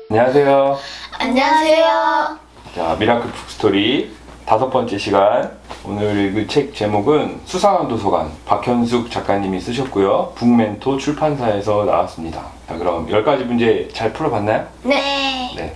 안녕하세요. 안녕하세요. 자, 미라클 북스토리 5번째 시간. 오늘 읽을 책 제목은 수상한 도서관, 박현숙 작가님이 쓰셨고요. 북멘토 출판사에서 나왔습니다. 자, 그럼 10가지 문제 잘 풀어봤나요? 네. 네.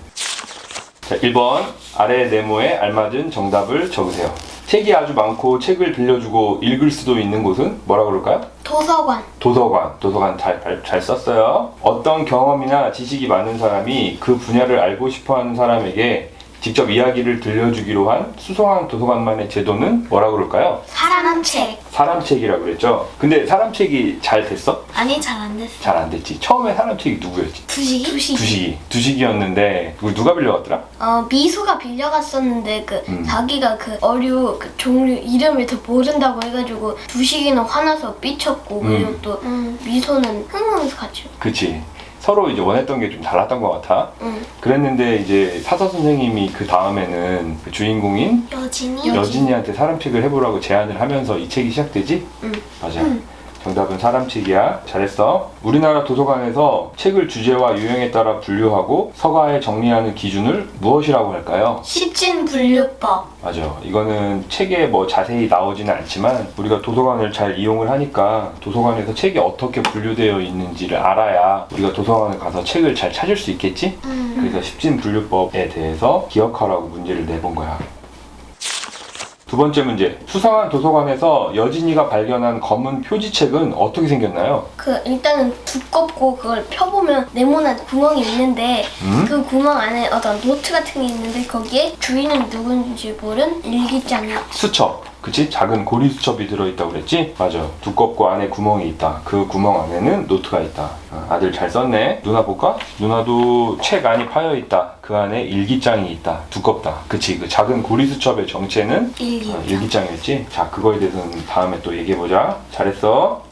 자, 1번 아래 네모에 알맞은 정답을 적으세요. 책이 아주 많고 책을 빌려주고 읽을 수도 있는 곳은 뭐라 그럴까요? 도서관. 도서관 잘 썼어요. 어떤 경험이나 지식이 많은 사람이 그 분야를 알고 싶어하는 사람에게 직접 이야기를 들려주기로 한 수상한 도서관만의 제도는 뭐라 그럴까요? 사람책. 사람책이라고 그랬죠. 근데 사람책이 잘 됐어? 아니, 잘 안 됐어. 잘 안 됐지. 처음에 사람책이 누구였지? 두식이? 두식이었는데 그걸 누가 빌려갔더라? 미소가 빌려갔었는데 자기가 그 어류 그 종류 이름을 더 모른다고 해가지고 두식이는 화나서 삐쳤고 그리고 또 미소는 흥분해서 같이. 그치. 서로 이제 원했던 게 좀 달랐던 것 같아. 응. 그랬는데 이제 사서 선생님이 그 다음에는 그 주인공인 여진이한테 사람책을 해보라고 제안을 하면서 이 책이 시작되지? 응. 맞아. 정답은 사람책이야. 잘했어. 우리나라 도서관에서 책을 주제와 유형에 따라 분류하고 서가에 정리하는 기준을 무엇이라고 할까요? 십진분류법. 맞아. 이거는 책에 뭐 자세히 나오지는 않지만 우리가 도서관을 잘 이용을 하니까 도서관에서 책이 어떻게 분류되어 있는지를 알아야 우리가 도서관을 가서 책을 잘 찾을 수 있겠지? 그래서 십진분류법에 대해서 기억하라고 문제를 내본 거야. 두 번째 문제. 수상한 도서관에서 여진이가 발견한 검은 표지책은 어떻게 생겼나요? 일단은 두껍고 그걸 펴보면 네모난 구멍이 있는데 그 구멍 안에 어떤 노트 같은 게 있는데 거기에 주인은 누군지 모른 일기장이야. 수첩. 그치? 작은 고리 수첩이 들어있다고 그랬지? 맞아. 두껍고 안에 구멍이 있다. 그 구멍 안에는 노트가 있다. 아들 잘 썼네. 누나 볼까? 누나도 책 안이 파여있다. 그 안에 일기장이 있다. 두껍다. 그치? 그 작은 고리 수첩의 정체는 일기장이었지? 자, 그거에 대해서는 다음에 또 얘기해보자. 잘했어.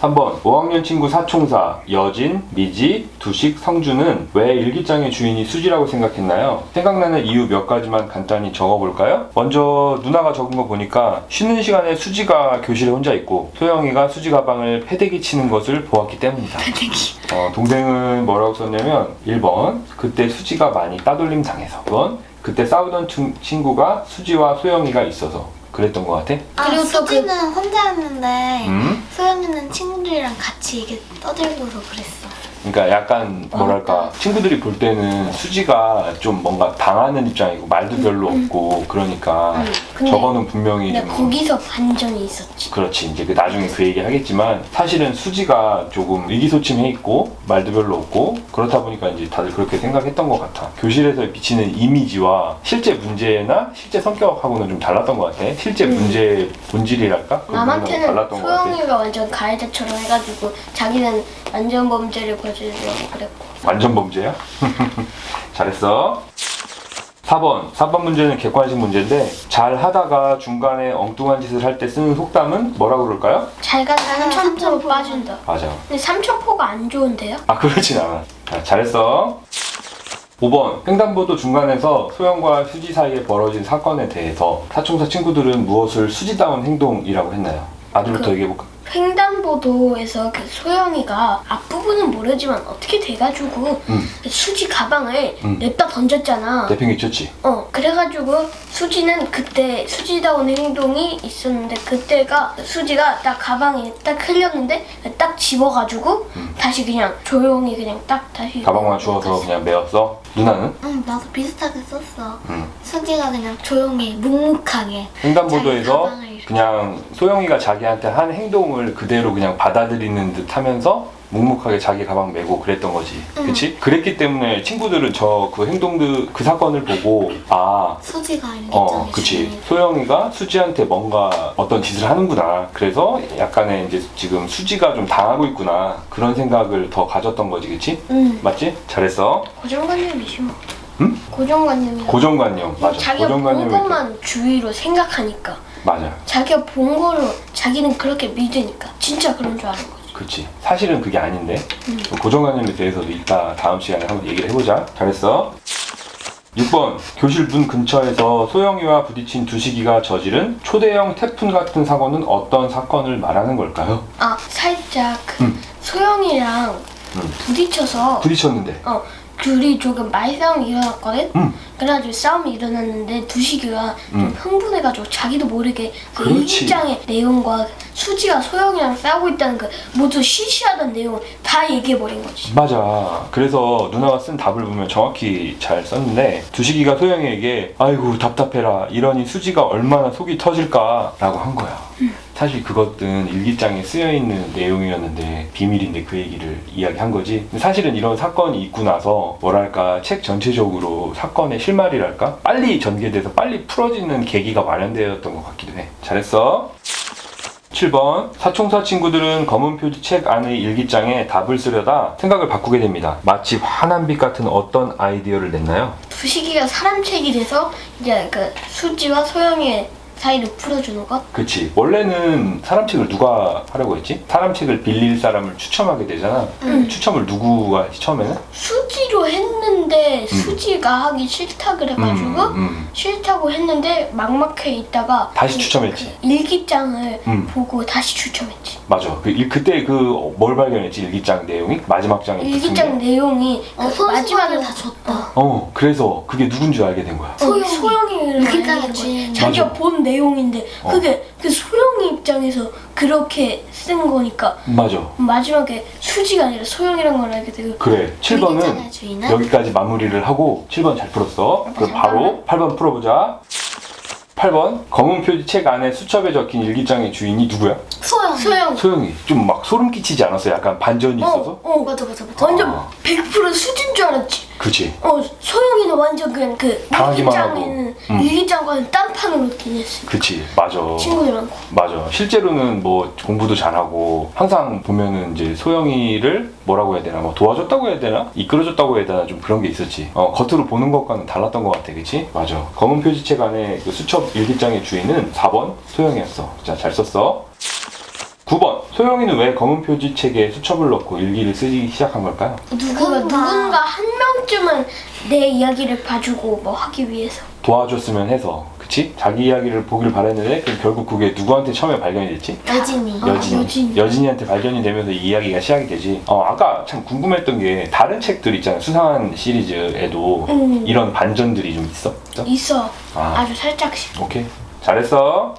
3번 5학년 친구 사총사 여진, 미지, 두식, 성준은 왜 일기장의 주인이 수지라고 생각했나요? 생각나는 이유 몇 가지만 간단히 적어볼까요? 먼저 누나가 적은 거 보니까 쉬는 시간에 수지가 교실에 혼자 있고 소영이가 수지 가방을 패대기 치는 것을 보았기 때문이다. 동생은 뭐라고 썼냐면 1번 그때 수지가 많이 따돌림 당해서 2번 그때 싸우던 친구가 수지와 소영이가 있어서 그랬던 것 같아? 그리고 또 수지는 혼자였는데 소영이는 친구들이랑 같이 이게 떠들고서 그랬어. 그러니까 약간 뭐랄까 친구들이 볼 때는 수지가 좀 뭔가 당하는 입장이고 말도 별로 없고 그러니까 저거는 분명히 근데 거기서 반전이 있었지. 그렇지. 이제 나중에 그 얘기 하겠지만 사실은 수지가 조금 의기소침해 있고 말도 별로 없고 그렇다 보니까 이제 다들 그렇게 생각했던 것 같아. 교실에서 비치는 이미지와 실제 문제나 실제 성격하고는 좀 달랐던 것 같아. 실제 문제의 본질이랄까? 그 남한테는 달랐던 것 같아. 소영이가 완전 가해자처럼 해가지고 자기는 완전 범죄를 저지르려고 그랬고. 완전 범죄야? 잘했어. 4번 문제는 객관식 문제인데 잘 하다가 중간에 엉뚱한 짓을 할 때 쓰는 속담은 뭐라고 그럴까요? 잘 가다가 삼천포로 빠진다. 맞아. 근데 삼천포가 안 좋은데요? 그렇진 않아. 잘했어. 5번 횡단보도 중간에서 소영과 수지 사이에 벌어진 사건에 대해서 사총사 친구들은 무엇을 수지다운 행동이라고 했나요? 아들부터 얘기해볼까? 횡단보도에서 그 소영이가 앞부분은 모르지만 어떻게 돼가지고 그 수지 가방을 냅다 던졌잖아. 내팽개쳤지? 그래가지고 수지는 그때 수지다운 행동이 있었는데 그때가 수지가 딱 가방에 딱 흘렸는데 딱 집어가지고 다시 그냥 조용히 그냥 딱 다시 가방만 주워서 그냥 메웠어? 누나는? 응, 나도 비슷하게 썼어. 수지가 그냥 조용히 묵묵하게 횡단보도에서 자기 가방을 그냥 소영이가 자기한테 한 행동을 그대로 그냥 받아들이는 듯 하면서 묵묵하게 자기 가방 메고 그랬던 거지. 그치? 그랬기 때문에 친구들은 그 행동들, 그 사건을 보고 수지가 일기장이 그치. 소영이가 수지한테 뭔가 어떤 짓을 하는구나. 그래서 약간의 이제 지금 수지가 좀 당하고 있구나. 그런 생각을 더 가졌던 거지. 그치? 맞지? 잘했어. 고정관념이지 뭐. 응? 고정관념이야. 고정관념. 맞아. 자기가 본 것만 주위로 생각하니까. 맞아. 자기가 본 거로 자기는 그렇게 믿으니까 진짜 그런 줄 아는 거지. 그치. 사실은 그게 아닌데. 고정관념에 대해서도 이따 다음 시간에 한번 얘기를 해보자. 잘했어. 6번 교실 문 근처에서 소영이와 부딪힌 두식이가 저지른 초대형 태풍 같은 사고는 어떤 사건을 말하는 걸까요? 살짝 소영이랑 부딪혀서 부딪혔는데. 둘이 조금 말싸움이 일어났거든? 음. 그래가지고 싸움이 일어났는데 두식이가 좀 흥분해가지고 자기도 모르게 그 그렇지. 일기장의 내용과 수지가 소영이랑 싸우고 있다는 그 모두 시시하던 내용을 다 얘기해버린 거지. 맞아. 그래서 누나가 쓴 답을 보면 정확히 잘 썼는데 두식이가 소영이에게 아이고 답답해라 이러니 수지가 얼마나 속이 터질까 라고 한 거야. 사실 그것은 일기장에 쓰여있는 내용이었는데 비밀인데 그 얘기를 이야기한 거지. 근데 사실은 이런 사건이 있고 나서 뭐랄까 책 전체적으로 사건의 실마리랄까 빨리 전개돼서 빨리 풀어지는 계기가 마련되었던 것 같기도 해. 잘했어. 7번 사총사 친구들은 검은 표지 책 안의 일기장에 답을 쓰려다 생각을 바꾸게 됩니다. 마치 환한 빛 같은 어떤 아이디어를 냈나요? 두식이가 사람책이 돼서 이제 그 수지와 소영이의 사이를 풀어주는 것? 그치. 원래는 사람책을 누가 하려고 했지? 사람책을 빌릴 사람을 추첨하게 되잖아. 추첨을 누구가 했지 처음에는? 수지로 했는데 수지가 하기 싫다 그래가지고 싫다고 했는데 막막해 있다가 다시 추첨했지. 그 일기장을 음. 보고 다시 추첨했지. 맞아. 그때 뭘 발견했지? 일기장 내용이? 마지막 장에 일기장 내용이 그 마지막에 다 줬다. 그래서 그게 누군지 알게 된 거야. 소영이를 일기장의 주인. 자기가 맞아. 본 내용인데 그게 그 소영이 입장에서 그렇게 쓴 거니까 맞아. 마지막에 수지가 아니라 소영이란 걸 알게 되고 그래. 7번은 일기장의 주인은? 여기까지 마무리를 하고 7번 잘 풀었어. 그럼 바로 8번 풀어보자. 8번 검은 표지 책 안에 수첩에 적힌 일기장의 주인이 누구야? 소영. 소영이. 좀 막 소름 끼치지 않았어? 약간 반전이 있어서? 맞아. 완전 아. 100% 수진 줄 알았지. 그치. 소영이는 완전 그냥 그 당하기만 일기장에는 하고. 일기장과는 딴판으로 지냈어. 그치. 맞아. 친구들 많고. 맞아. 실제로는 뭐 공부도 잘하고 항상 보면은 이제 소영이를 뭐라고 해야 되나 뭐 도와줬다고 해야 되나 이끌어줬다고 해야 되나 좀 그런 게 있었지. 겉으로 보는 것과는 달랐던 것 같아. 그치? 맞아. 검은 표지책 안에 그 수첩 일기장의 주인은 4번 소영이었어. 자, 잘 썼어. 9번 소영이는 왜 검은 표지책에 수첩을 넣고 일기를 쓰기 시작한 걸까요? 누군가 한 명쯤은 내 이야기를 봐주고 뭐 하기 위해서. 도와줬으면 해서. 그치? 자기 이야기를 보길 바랬는데 결국 그게 누구한테 처음에 발견이 됐지? 여진이. 여진이. 여진이한테 발견이 되면서 이 이야기가 시작이 되지. 아까 참 궁금했던 게 다른 책들 있잖아. 수상한 시리즈에도 이런 반전들이 좀 있어? 있어. 아. 아주 살짝씩. 오케이. 잘했어.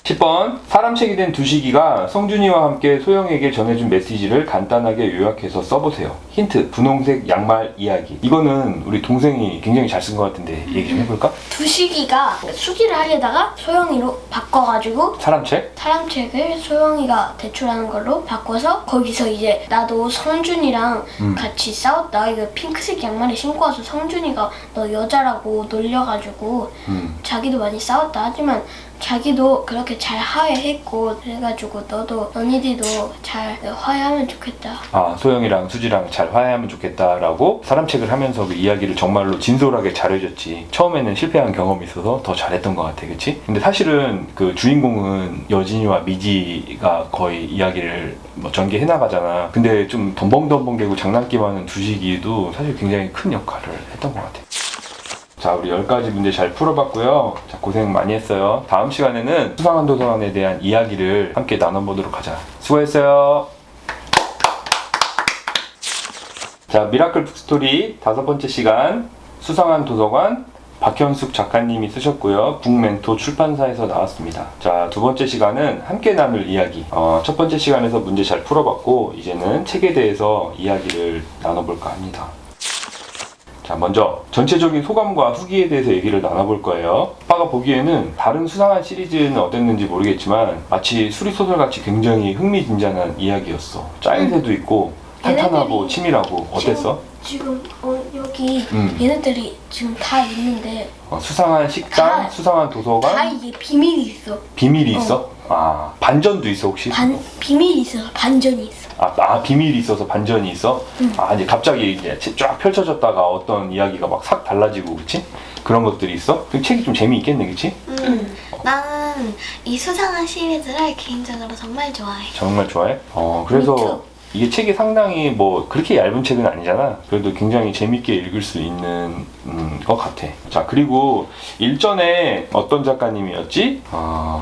10번 사람책이 된 두식이가 성준이와 함께 소영에게 전해준 메시지를 간단하게 요약해서 써보세요. 힌트 분홍색 양말 이야기. 이거는 우리 동생이 굉장히 잘 쓴 것 같은데 얘기 좀 해볼까? 두식이가 수지를 하려다가 소영이로 바꿔가지고 사람책을 소영이가 대출하는 걸로 바꿔서 거기서 이제 나도 성준이랑 같이 싸웠다. 이거 핑크색 양말을 신고 와서 성준이가 너 여자라고 놀려가지고 자기도 많이 싸웠다. 하지만 자기도 그렇게 잘 화해했고 그래가지고 너희들도 잘 화해하면 좋겠다. 소영이랑 수지랑 잘 화해하면 좋겠다라고 사람책을 하면서 그 이야기를 정말로 진솔하게 잘해줬지. 처음에는 실패한 경험이 있어서 더 잘했던 것 같아. 그치? 근데 사실은 그 주인공은 여진이와 미지가 거의 이야기를 뭐 전개해 나가잖아. 근데 좀 덤벙덤벙대고 장난기많은 두식이도 사실 굉장히 큰 역할을 했던 것 같아. 자, 우리 10가지 문제 잘 풀어봤고요. 자, 고생 많이 했어요. 다음 시간에는 수상한 도서관에 대한 이야기를 함께 나눠보도록 하자. 수고했어요. 자, 미라클 북스토리 5번째 시간 수상한 도서관 박현숙 작가님이 쓰셨고요. 북멘토 출판사에서 나왔습니다. 자, 2번째 시간은 함께 나눌 이야기. 첫 번째 시간에서 문제 잘 풀어봤고 이제는 책에 대해서 이야기를 나눠볼까 합니다. 자, 먼저 전체적인 소감과 후기에 대해서 얘기를 나눠볼 거예요. 아빠가 보기에는 다른 수상한 시리즈는 어땠는지 모르겠지만 마치 수리소설같이 굉장히 흥미진진한 이야기였어. 짜임새도 있고 탄탄하고 얘네들이 치밀하고. 어땠어? 지금 여기 얘네들이 지금 다 있는데 수상한 식당, 다- 수상한 다 도서관, 이게 비밀이 있어. 비밀이 있어? 반전도 있어 혹시? 비밀이 있어서 반전이 있어. 비밀이 있어서 반전이 있어? 이제 갑자기 이제 쫙 펼쳐졌다가 어떤 이야기가 막 싹 달라지고, 그치? 그런 것들이 있어? 그 책이 좀 재미있겠네, 그치? 나는 이 수상한 시리즈를 개인적으로 정말 좋아해. 정말 좋아해? 그래서 이게 책이 상당히 뭐 그렇게 얇은 책은 아니잖아. 그래도 굉장히 재밌게 읽을 수 있는 것 같아. 자, 그리고 일전에 어떤 작가님이었지?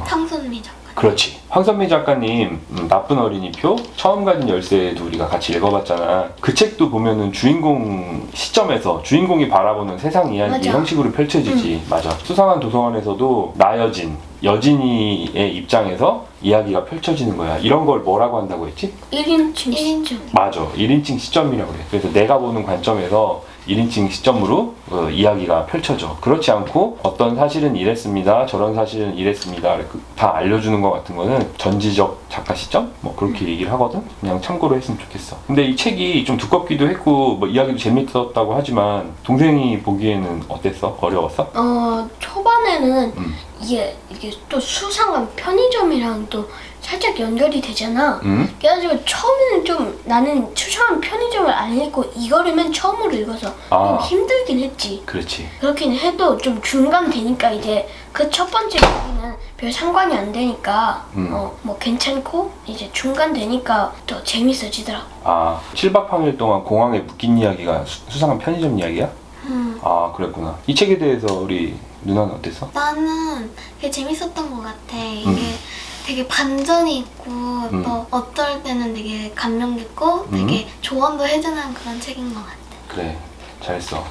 성순미 작가님. 그렇지. 황선미 작가님 나쁜 어린이표 처음 가진 열쇠도 우리가 같이 읽어봤잖아. 그 책도 보면은 주인공 시점에서 주인공이 바라보는 세상 이야기 맞아. 형식으로 펼쳐지지. 맞아. 수상한 도서관에서도 나여진 여진이의 입장에서 이야기가 펼쳐지는 거야. 이런 걸 뭐라고 한다고 했지? 1인칭 시점. 맞아. 1인칭 시점이라고 그래. 그래서 내가 보는 관점에서 1인칭 시점으로 이야기가 펼쳐져. 그렇지 않고 어떤 사실은 이랬습니다. 저런 사실은 이랬습니다. 다 알려주는 것 같은 거는 전지적 작가 시점? 뭐 그렇게 얘기를 하거든? 그냥 참고로 했으면 좋겠어. 근데 이 책이 좀 두껍기도 했고 뭐 이야기도 재밌었다고 하지만 동생이 보기에는 어땠어? 어려웠어? 초반에는 이게 또 수상한 편의점이랑 또 살짝 연결이 되잖아. 그래가지고 처음에는 좀 나는 수상한 편의점을 안 읽고 이거를 맨 처음으로 읽어서 좀 힘들긴 했지. 그렇지. 그렇긴 해도 좀 중간 되니까 이제 그 첫 번째 얘기는 별 상관이 안 되니까 뭐 괜찮고 이제 중간 되니까 더 재밌어지더라고. 7박 8일 동안 공항에 묶인 이야기가 수상한 편의점 이야기야? 그랬구나. 이 책에 대해서 우리 누나는 어땠어? 나는 되게 재밌었던 것 같아. 이게 되게 반전이 있고 또 어떨 때는 되게 감명 깊고 되게 조언도 해주는 그런 책인 것 같아. 그래, 잘했어.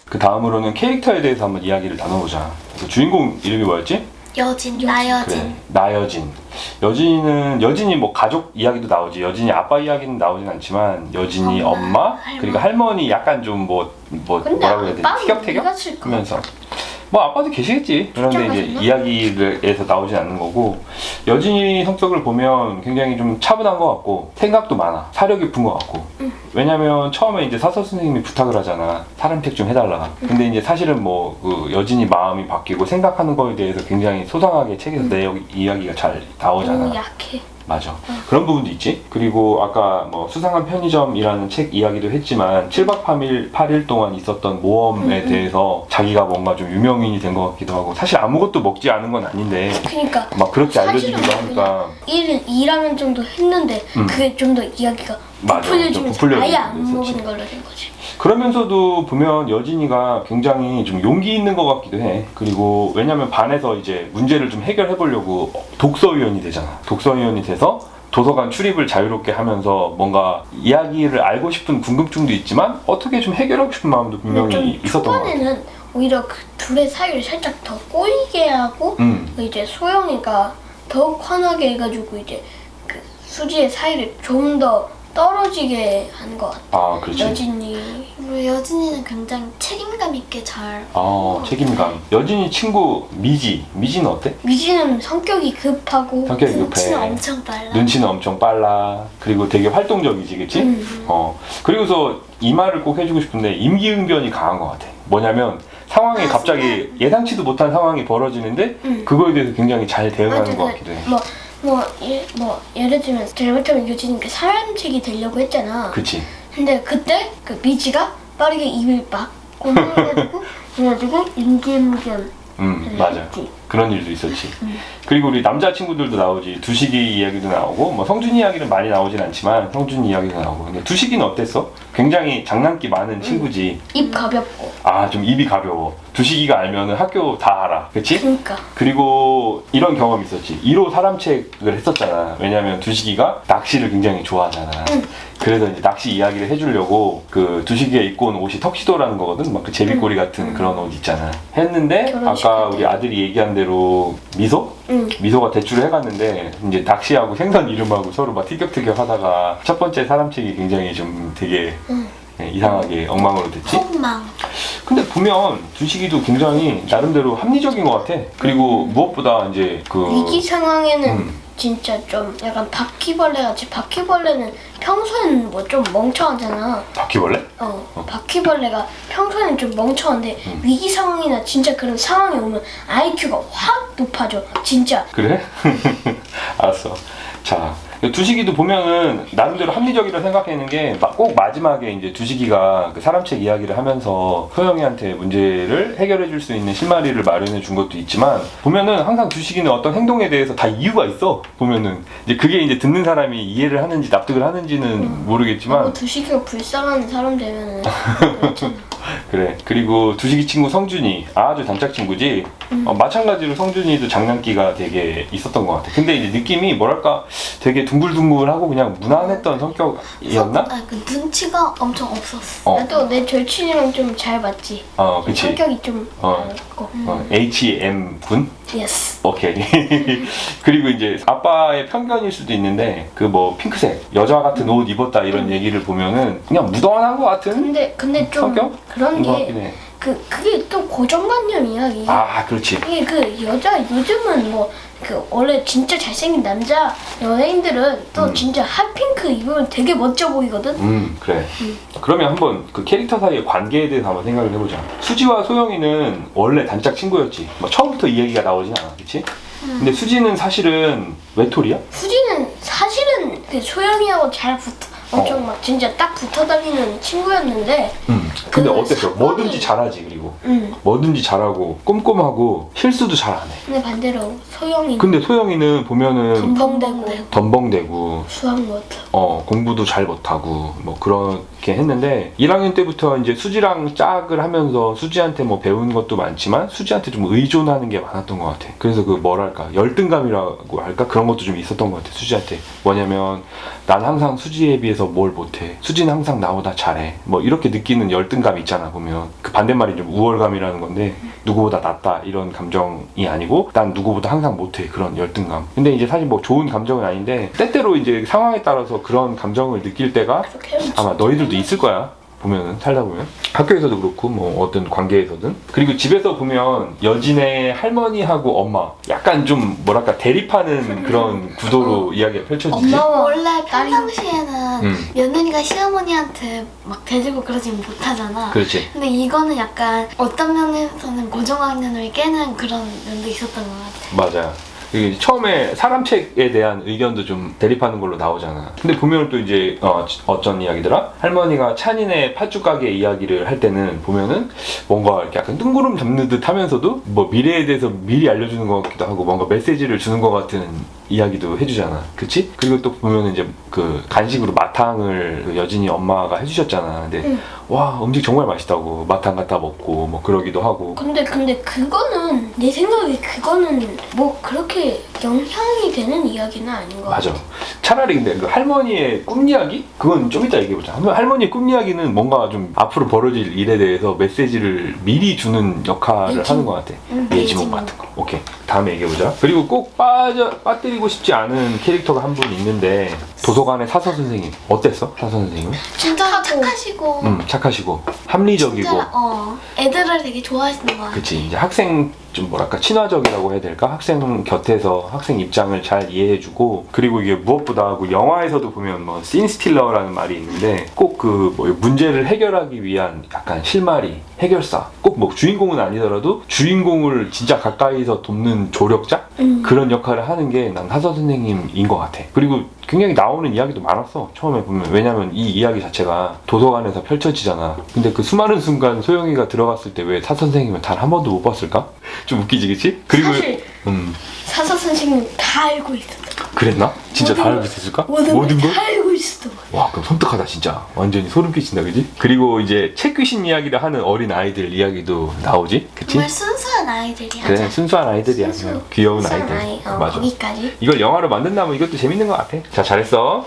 그 다음으로는 캐릭터에 대해서 한번 이야기를 나눠보자. 그래서 주인공 이름이 뭐였지? 나여진. 그래, 나여진. 여진이 뭐 가족 이야기도 나오지. 여진이 아빠 이야기는 나오진 않지만 여진이 엄마, 그리고 할머니 약간 좀 근데 뭐라고 해야 되지? 아빠는 티격태격 누가 쓸 거야? 하면서 뭐 아빠도 계시겠지. 그런데 이제 출장가셨나? 이야기에서 나오진 않는 거고, 여진이 성격을 보면 굉장히 좀 차분한 것 같고 생각도 많아. 사려 깊은 것 같고. 왜냐면 처음에 이제 사서 선생님이 부탁을 하잖아. 사람책 좀 해달라. 근데 이제 사실은 그 여진이 마음이 바뀌고 생각하는 거에 대해서 굉장히 소상하게 책에서 이야기가 잘 나오잖아. 너무 약해. 맞아. 그런 부분도 있지. 그리고 아까 뭐 수상한 편의점이라는 책 이야기도 했지만 7박 8일 동안 있었던 모험에 대해서 자기가 뭔가 좀 유명인이 된 것 같기도 하고, 사실 아무것도 먹지 않은 건 아닌데 그러니까 막 그렇게 사실은 알려지기도 하니까. 2라면 정도 했는데 그게 좀 더 이야기가 맞아. 좀 부풀려지면서 부풀려지는 아예 안 게 있었지. 먹은 걸로 된 거지. 그러면서도 보면 여진이가 굉장히 좀 용기 있는 것 같기도 해. 그리고 왜냐면 반에서 이제 문제를 좀 해결해 보려고 독서위원이 되잖아. 독서위원이 돼서 도서관 출입을 자유롭게 하면서 뭔가 이야기를 알고 싶은 궁금증도 있지만 어떻게 좀 해결하고 싶은 마음도 분명히 좀 있었던 것 같아. 초반에는 오히려 그 둘의 사이를 살짝 더 꼬이게 하고 이제 소영이가 더욱 화나게 해가지고 이제 그 수지의 사이를 좀 더 떨어지게 한 것 같아. 그렇지. 그리고 여진이는 굉장히 책임감 있게 잘. 책임감. 여진이 친구 미지는 어때? 미지는 성격이 급하고 성격이 눈치는 급해. 엄청 빨라. 눈치는 엄청 빨라. 그리고 되게 활동적이지, 그치? 그리고서 이 말을 꼭 해주고 싶은데 임기응변이 강한 것 같아. 뭐냐면 상황이 갑자기 예상치도 못한 상황이 벌어지는데 그거에 대해서 굉장히 잘 대응하는 것 같기도 해. 예를 들면 잘못하면 요즘 그 사람책이 되려고 했잖아. 그치? 근데 그때 그 미지가 빠르게 입을 막 그래가지고 임기응변 맞아. 그런 일도 있었지. 그리고 우리 남자친구들도 나오지. 두식이 이야기도 나오고, 뭐 성준이 이야기는 많이 나오진 않지만 성준이 이야기도 나오고. 근데 두식이는 어땠어? 굉장히 장난기 많은 친구지. 입 가볍고. 좀 입이 가벼워. 두식이가 알면은 학교 다 알아. 그치? 그러니까. 그리고 이런 경험이 있었지. 1호 사람책을 했었잖아. 왜냐면 두식이가 낚시를 굉장히 좋아하잖아. 그래서 이제 낚시 이야기를 해주려고 그 두식이가 입고 온 옷이 턱시도라는 거거든. 막 그 제비꼬리 같은 그런 옷 있잖아. 했는데 결혼식 아까 때. 우리 아들이 얘기한 대로 미소가 대출을 해가는데 이제 낚시하고 생선 이름하고 서로 막 티격태격 하다가 첫 번째 사람책이 굉장히 좀 되게 이상하게 엉망으로 됐지. 엉망. 근데 보면 두식이도 굉장히 나름대로 합리적인 것 같아. 그리고 무엇보다 이제 그 위기 상황에는 진짜 좀 약간 바퀴벌레 같이. 바퀴벌레는 평소에는 뭐 좀 멍청하잖아. 바퀴벌레? 바퀴벌레가 평소에는 좀 멍청한데 위기 상황이나 진짜 그런 상황이 오면 IQ가 확 높아져. 진짜. 그래? 알았어. 자, 두식이도 보면은 나름대로 합리적이라 생각하는 게 꼭 마지막에 이제 두식이가 그 사람책 이야기를 하면서 소영이한테 문제를 해결해 줄 수 있는 실마리를 마련해 준 것도 있지만 보면은 항상 두식이는 어떤 행동에 대해서 다 이유가 있어. 보면은 이제 그게 이제 듣는 사람이 이해를 하는지 납득을 하는지는 모르겠지만 두식이가 불쌍한 사람 되면은 그렇잖아. 그래. 그리고 두식이 친구 성준이 아주 단짝 친구지. 마찬가지로 성준이도 장난기가 되게 있었던 것 같아. 근데 이제 느낌이 뭐랄까 되게 둥글둥글하고 그냥 무난했던 성격이었나? 그 눈치가 엄청 없었어. 나도 내 절친이랑 좀 잘 맞지. 그치. 성격이 좀 다르고. H.M. 군? 예스. 오케이. 그리고 이제 아빠의 편견일 수도 있는데 그 뭐 핑크색 여자 같은 옷 입었다 이런 얘기를 보면은 그냥 무던한 것 같은 근데 좀 성격? 그런 것 같긴 게 해. 그게 또 고정관념이야. 이게. 그렇지. 이게 그 여자 요즘은 뭐 그 원래 진짜 잘생긴 남자 연예인들은 또 진짜 핫핑크 입으면 되게 멋져 보이거든. 그래. 그러면 한번 그 캐릭터 사이의 관계에 대해서 한번 생각을 해보자. 수지와 소영이는 원래 단짝 친구였지. 뭐 처음부터 이야기가 나오진 않아, 그렇지? 근데 수지는 사실은 외톨이야? 수지는 사실은 그 소영이하고 잘 엄청 막 진짜 딱 붙어 다니는 친구였는데. 근데 그 어땠어? 사건이- 뭐든지 잘하지. 그리고 뭐든지 잘하고 꼼꼼하고 실수도 잘 안 해. 근데 반대로 소영이 근데 소영이는 보면은 덤벙대고 수학 못하고 공부도 잘 못하고 뭐 그렇게 했는데 1학년 때부터 이제 수지랑 짝을 하면서 수지한테 뭐 배우는 것도 많지만 수지한테 좀 의존하는 게 많았던 것 같아. 그래서 그 뭐랄까 열등감이라고 할까 그런 것도 좀 있었던 것 같아. 수지한테 뭐냐면 난 항상 수지에 비해서 뭘 못해. 수지는 항상 나보다 잘해. 뭐 이렇게 느끼는 열등감이 있잖아. 보면 그 반대말이 좀 우월감이라는 건데 누구보다 낫다 이런 감정이 아니고 난 누구보다 항상 못해 그런 열등감. 근데 이제 사실 뭐 좋은 감정은 아닌데 때때로 이제 상황에 따라서 그런 감정을 느낄 때가 아마 너희들도 있을 거야. 보면은 살다 보면 학교에서도 그렇고 뭐 어떤 관계에서든. 그리고 집에서 보면 여진의 할머니하고 엄마 약간 좀 뭐랄까 대립하는 그런 구도로 이야기가 펼쳐지지. 원래 평상시에는 며느리가 시어머니한테 막 대들고 그러진 못하잖아. 그렇지. 근데 이거는 약간 어떤 면에서는 고정관념을 깨는 그런 면도 있었던 것 같아. 맞아. 이게 처음에 사람책에 대한 의견도 좀 대립하는 걸로 나오잖아. 근데 보면 또 이제 어쩐 이야기더라? 할머니가 찬이네 팥죽 가게 이야기를 할 때는 보면은 뭔가 이렇게 약간 뜬구름 잡는 듯 하면서도 뭐 미래에 대해서 미리 알려주는 것 같기도 하고 뭔가 메시지를 주는 것 같은 이야기도 해주잖아. 그치? 그리고 또 보면은 이제 그 간식으로 마탕을 그 여진이 엄마가 해주셨잖아. 근데 와 음식 정말 맛있다고 마탕 갖다 먹고 뭐 그러기도 하고. 근데 그거는 내 생각에 그거는 뭐 그렇게 영향이 되는 이야기는 아닌 것 같아. 맞아. 차라리 근데 그 할머니의 꿈 이야기? 그건 좀 이따 얘기해보자. 할머니의 꿈 이야기는 뭔가 좀 앞으로 벌어질 일에 대해서 메시지를 미리 주는 역할을 하는 것 같아. 예지몽 같은 거. 오케이. 다음에 얘기해보자. 그리고 꼭 빠뜨리고 싶지 않은 캐릭터가 한 분 있는데 도서관의 사서 선생님. 어땠어? 사서 선생님은? 진짜 착하시고 착하시고 합리적이고. 진짜 애들을 되게 좋아하시는 것 같아. 그치. 이제 학생 좀 뭐랄까 친화적이라고 해야 될까? 학생 곁에서 학생 입장을 잘 이해해주고 그리고 이게 무엇보다 그 영화에서도 보면 뭐 씬스틸러라는 말이 있는데 꼭 그 뭐 문제를 해결하기 위한 약간 실마리, 해결사 꼭 뭐 주인공은 아니더라도 주인공을 진짜 가까이서 돕는 조력자? 그런 역할을 하는 게 난 사서 선생님인 것 같아. 그리고 굉장히 나오는 이야기도 많았어. 처음에 보면. 왜냐면 이 이야기 자체가 도서관에서 펼쳐지잖아. 근데 그 수많은 순간 소영이가 들어갔을 때 왜 사서 선생님은 단 한 번도 못 봤을까? 좀 웃기지, 그치? 그리고 사실 사서 선생님 다 알고 있었어. 그랬나? 진짜 다 알고 있었을까? 모든 걸 다 알고 있었던 거야. 와, 그럼 섬뜩하다 진짜. 완전히 소름 끼친다, 그지? 그리고 이제 책 귀신 이야기를 하는 어린 아이들 이야기도 나오지, 그치? 정말 순수한 아이들이야. 그래, 순수한 아이들이야. 그냥 귀여운 순수한 아이들. 아이. 맞아. 거기까지. 이걸 영화로 만든다면 이것도 재밌는 것 같아. 자, 잘했어.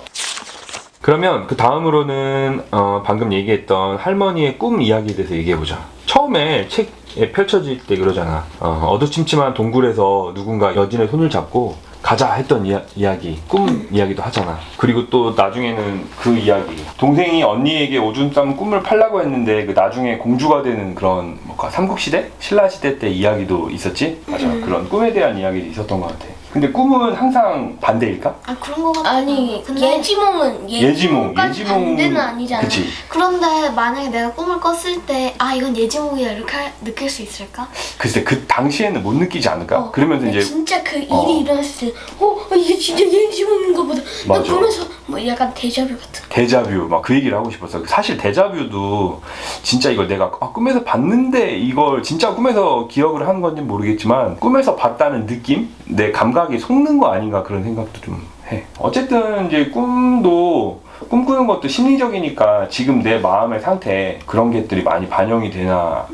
그러면 그 다음으로는 방금 얘기했던 할머니의 꿈 이야기에 대해서 얘기해보자. 처음에 책에 펼쳐질 때 그러잖아. 어두침침한 동굴에서 누군가 여진의 손을 잡고 가자 했던 이야기, 꿈 이야기도 하잖아. 그리고 또 나중에는 그 이야기, 동생이 언니에게 오줌 싸면 꿈을 팔라고 했는데 그 나중에 공주가 되는 그런 뭔가 삼국시대? 신라시대 때 이야기도 있었지? 맞아. 그런 꿈에 대한 이야기도 있었던 것 같아. 근데 꿈은 항상 반대일까? 아 그런 거 같아. 아니 근데 예지몽은 예지몽까지 반대는 아니잖아. 그치. 그런데 만약에 내가 꿈을 꿨을 때 아 이건 예지몽이야 이렇게 느낄 수 있을까? 글쎄 그 당시에는 못 느끼지 않을까? 그러면서 근데 이제 진짜 그 일이 일어났을 때 이게 진짜 예지몽인가 보다. 나 맞아. 보면서 뭐 약간 데자뷰 같은. 데자뷰 막 그 얘기를 하고 싶었어. 사실 데자뷰도 진짜 이걸 내가 꿈에서 봤는데 이걸 진짜 꿈에서 기억을 하는 건지 모르겠지만 꿈에서 봤다는 느낌? 내 감각이 속는 거 아닌가 그런 생각도 좀 해. 어쨌든 이제 꿈꾸는 것도 심리적이니까 지금 내 마음의 상태 그런 것들이 많이 반영이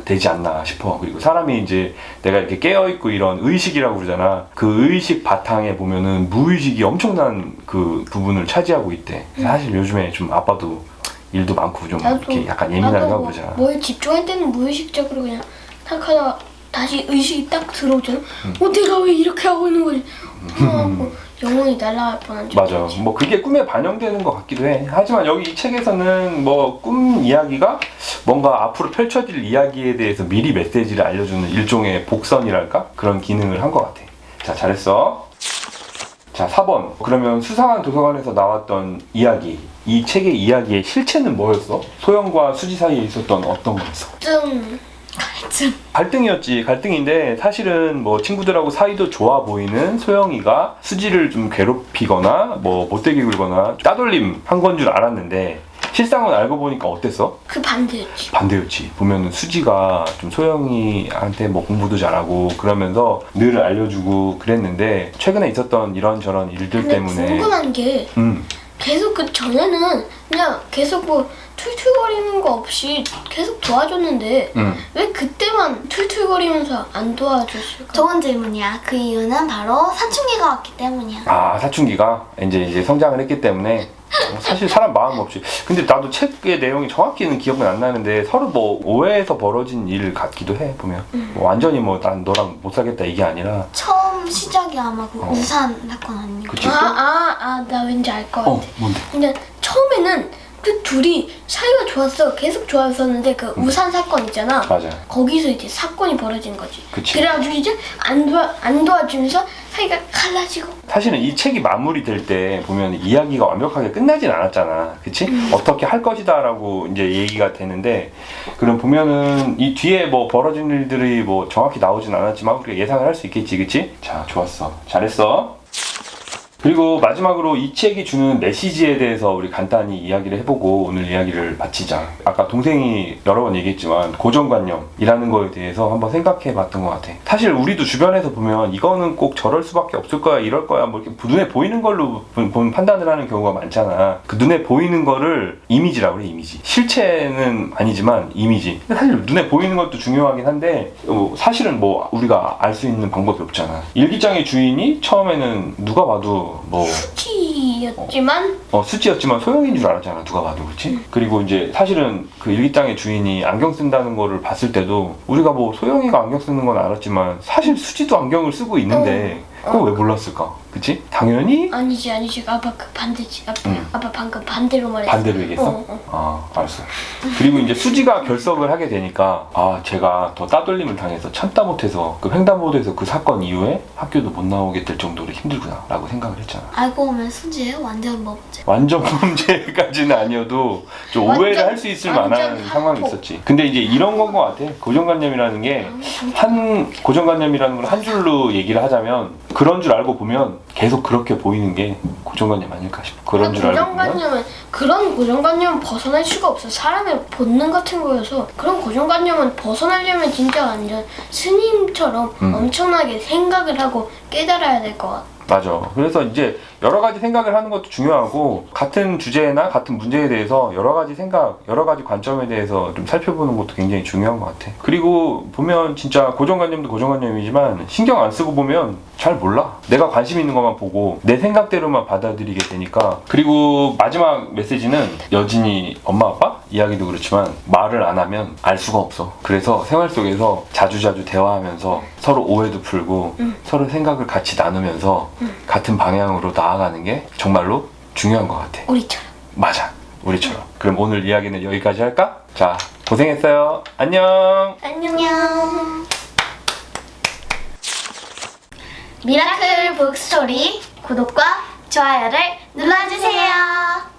되지 않나 싶어. 그리고 사람이 이제 내가 이렇게 깨어있고 이런 의식이라고 그러잖아. 그 의식 바탕에 보면은 무의식이 엄청난 그 부분을 차지하고 있대. 사실 요즘에 좀 아빠도 일도 많고 좀 이렇게 약간 예민하게 하고 그러잖아. 뭐에 집중할 때는 무의식적으로 그냥 탁 하다가 다시 의식이 딱 들어오잖아. 내가 왜 이렇게 하고 있는 거지? 하고 영혼이 날아갈 뻔한 적. 맞아. 뭐 그게 꿈에 반영되는 것 같기도 해. 하지만 여기 이 책에서는 뭐 꿈 이야기가 뭔가 앞으로 펼쳐질 이야기에 대해서 미리 메시지를 알려주는 일종의 복선이랄까? 그런 기능을 한 것 같아. 자, 잘했어. 자, 4번. 그러면 수상한 도서관에서 나왔던 이야기. 이 책의 이야기의 실체는 뭐였어? 소영과 수지 사이에 있었던 어떤 거였어? 갈등이었지. 갈등인데 사실은 뭐 친구들하고 사이도 좋아 보이는 소영이가 수지를 좀 괴롭히거나 뭐 못되게 굴거나 따돌림 한 건 줄 알았는데 실상은 알고 보니까 어땠어? 그 반대였지. 반대였지. 보면은 수지가 좀 소영이한테 뭐 공부도 잘하고 그러면서 늘 알려주고 그랬는데 최근에 있었던 이런저런 일들 근데 때문에 궁금한 게 계속 그 전에는 그냥 계속 뭐 툴툴거리는 거 없이 계속 도와줬는데 왜 그때만 툴툴거리면서 안 도와줬을까? 좋은 질문이야. 그 이유는 바로 사춘기가 왔기 때문이야. 아, 사춘기가 이제 성장을 했기 때문에 사실 사람 마음 없이. 근데 나도 책의 내용이 정확히는 기억은 안 나는데 서로 뭐 오해에서 벌어진 일 같기도 해 보면. 뭐 완전히 뭐 난 너랑 못 살겠다 이게 아니라. 처음 시작이 아마 그 우산 사건 아니고. 그치? 나 왠지 알 것 같아. 뭔데? 근데 처음에는 그 둘이 사이가 좋았어. 계속 좋았었는데 그 우산 사건 있잖아. 맞아. 거기서 이제 사건이 벌어진 거지. 그치. 그래가지고 이제 안 도와주면서 사이가 갈라지고. 사실은 이 책이 마무리될 때 보면 이야기가 완벽하게 끝나진 않았잖아. 그치? 어떻게 할 것이다 라고 이제 얘기가 되는데 그럼 보면은 이 뒤에 뭐 벌어진 일들이 뭐 정확히 나오진 않았지만 우리가 예상을 할 수 있겠지. 그치? 자, 좋았어. 잘했어. 그리고 마지막으로 이 책이 주는 메시지에 대해서 우리 간단히 이야기를 해보고 오늘 이야기를 마치자. 아까 동생이 여러 번 얘기했지만 고정관념이라는 거에 대해서 한번 생각해 봤던 것 같아. 사실 우리도 주변에서 보면 이거는 꼭 저럴 수밖에 없을 거야, 이럴 거야, 뭐 이렇게 눈에 보이는 걸로 판단을 하는 경우가 많잖아. 그 눈에 보이는 거를 이미지라고 그래, 이미지. 실체는 아니지만 이미지. 근데 사실 눈에 보이는 것도 중요하긴 한데 사실은 뭐 우리가 알 수 있는 방법이 없잖아. 일기장의 주인이 처음에는 누가 봐도 뭐 수지였지만 수지였지만 소영인 줄 알았잖아, 누가 봐도. 그렇지? 그리고 이제 사실은 그 일기장의 주인이 안경 쓴다는 거를 봤을 때도 우리가 뭐 소영이가 안경 쓰는 건 알았지만 사실 수지도 안경을 쓰고 있는데 그걸 왜 몰랐을까? 그치? 당연히 아니지. 아빠 그 반대지. 아빠 방금 반대로 말했어. 반대로 얘기했어? 아, 알았어. 그리고 이제 수지가 결석을 하게 되니까 제가 더 따돌림을 당해서 참다 못해서 그 횡단보도에서 그 사건 이후에 학교도 못 나오게 될 정도로 힘들구나 라고 생각을 했잖아. 알고 보면 수지예요? 완전 범죄. 완전 범죄까지는 아니어도 좀 오해를 할 수 있을 만한 상황이 있었지. 근데 이제 이런 건 것 같아. 고정관념이라는 게 고정관념이라는 걸 한 줄로 얘기를 하자면 그런 줄 알고 보면 계속 그렇게 보이는 게 고정관념 아닐까 싶어. 그런 줄 알고 보면 그런 고정관념은 벗어날 수가 없어. 사람의 본능 같은 거여서 그런 고정관념은 벗어나려면 진짜 완전 스님처럼 엄청나게 생각을 하고 깨달아야 될 것 같아. 맞아. 그래서 이제 여러 가지 생각을 하는 것도 중요하고 같은 주제나 같은 문제에 대해서 여러 가지 생각, 여러 가지 관점에 대해서 좀 살펴보는 것도 굉장히 중요한 것 같아. 그리고 보면 진짜 고정관념도 고정관념이지만 신경 안 쓰고 보면 잘 몰라. 내가 관심 있는 것만 보고 내 생각대로만 받아들이게 되니까. 그리고 마지막 메시지는 여진이 엄마 아빠 이야기도 그렇지만 말을 안 하면 알 수가 없어. 그래서 생활 속에서 자주자주 대화하면서 서로 오해도 풀고 서로 생각을 같이 나누면서 같은 방향으로 나아가는 게 정말로 중요한 것 같아. 우리처럼. 맞아. 우리처럼. 그럼 오늘 이야기는 여기까지 할까? 자, 고생했어요. 안녕. 안녕. 미라클 북스토리 구독과 좋아요를 눌러주세요.